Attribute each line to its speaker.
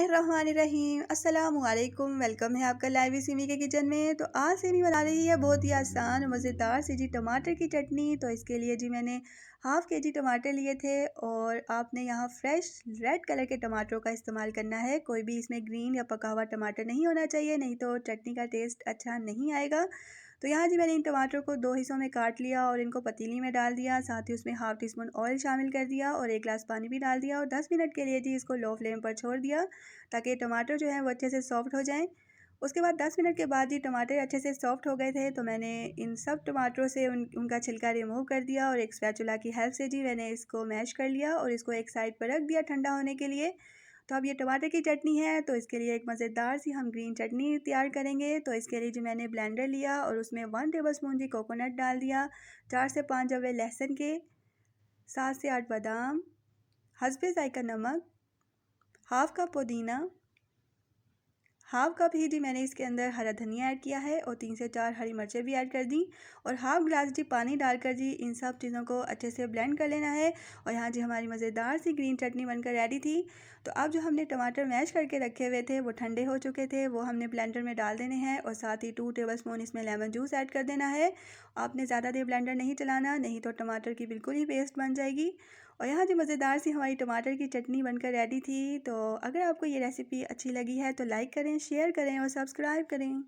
Speaker 1: बिस्मिल्लाहिर्रहमानिर्रहीम अस्सलामुअलैकुम। वेलकम है आपका लाइव सिमी के किचन में। तो आज सिमी बना रही है बहुत ही आसान और मज़ेदार सी जी टमाटर की चटनी। तो इसके लिए जी मैंने हाफ़ के जी टमाटर लिए थे और आपने यहाँ फ्रेश रेड कलर के टमाटरों का इस्तेमाल करना है। कोई भी इसमें ग्रीन या पका हुआ टमाटर नहीं होना चाहिए, नहीं तो चटनी का टेस्ट अच्छा नहीं आएगा। तो यहाँ जी मैंने इन टमाटरों को 2 हिस्सों में काट लिया और इनको पतीली में डाल दिया। साथ ही उसमें हाफ़ टी स्पून ऑयल शामिल कर दिया और 1 गिलास पानी भी डाल दिया और 10 मिनट के लिए जी इसको लो फ्लेम पर छोड़ दिया ताकि टमाटर जो है वो अच्छे से सॉफ्ट हो जाएं। उसके बाद 10 मिनट के बाद जी टमाटर अच्छे से सॉफ्ट हो गए थे, तो मैंने इन सब टमाटरों से उनका छिलका रिमूव कर दिया और एक स्पैचुला की हेल्प से जी मैंने इसको मैश कर लिया और इसको एक साइड पर रख दिया ठंडा होने के लिए। तो अब ये टमाटर की चटनी है, तो इसके लिए एक मज़ेदार सी हम ग्रीन चटनी तैयार करेंगे। तो इसके लिए जो मैंने ब्लेंडर लिया और उसमें 1 टेबल स्पून जी कोकोनट डाल दिया, 4 से 5 जवे लहसुन के, 7 से 8 बादाम, हस्बे ज़ायका नमक, हाफ़ कप पुदीना, हाफ़ कप ही जी मैंने इसके अंदर हरा धनिया ऐड किया है और 3 से 4 हरी मिर्चें भी ऐड कर दी और हाफ़ गिलास जी पानी डालकर जी इन सब चीज़ों को अच्छे से ब्लेंड कर लेना है। और यहाँ जी हमारी मज़ेदार सी ग्रीन चटनी बनकर रेडी थी। तो अब जो हमने टमाटर मैश करके रखे हुए थे वो ठंडे हो चुके थे, वो हमने ब्लेंडर में डाल देने हैं और साथ ही 2 टेबल स्पून इसमें लेमन जूस ऐड कर देना है। आपने ज़्यादा देर ब्लेंडर नहीं चलाना, नहीं तो टमाटर की बिल्कुल ही पेस्ट बन जाएगी। और यहाँ जी मज़ेदार सी हमारी टमाटर की चटनी बनकर रेडी थी। तो अगर आपको ये रेसिपी अच्छी लगी है तो लाइक करें, शेयर करें और सब्सक्राइब करें।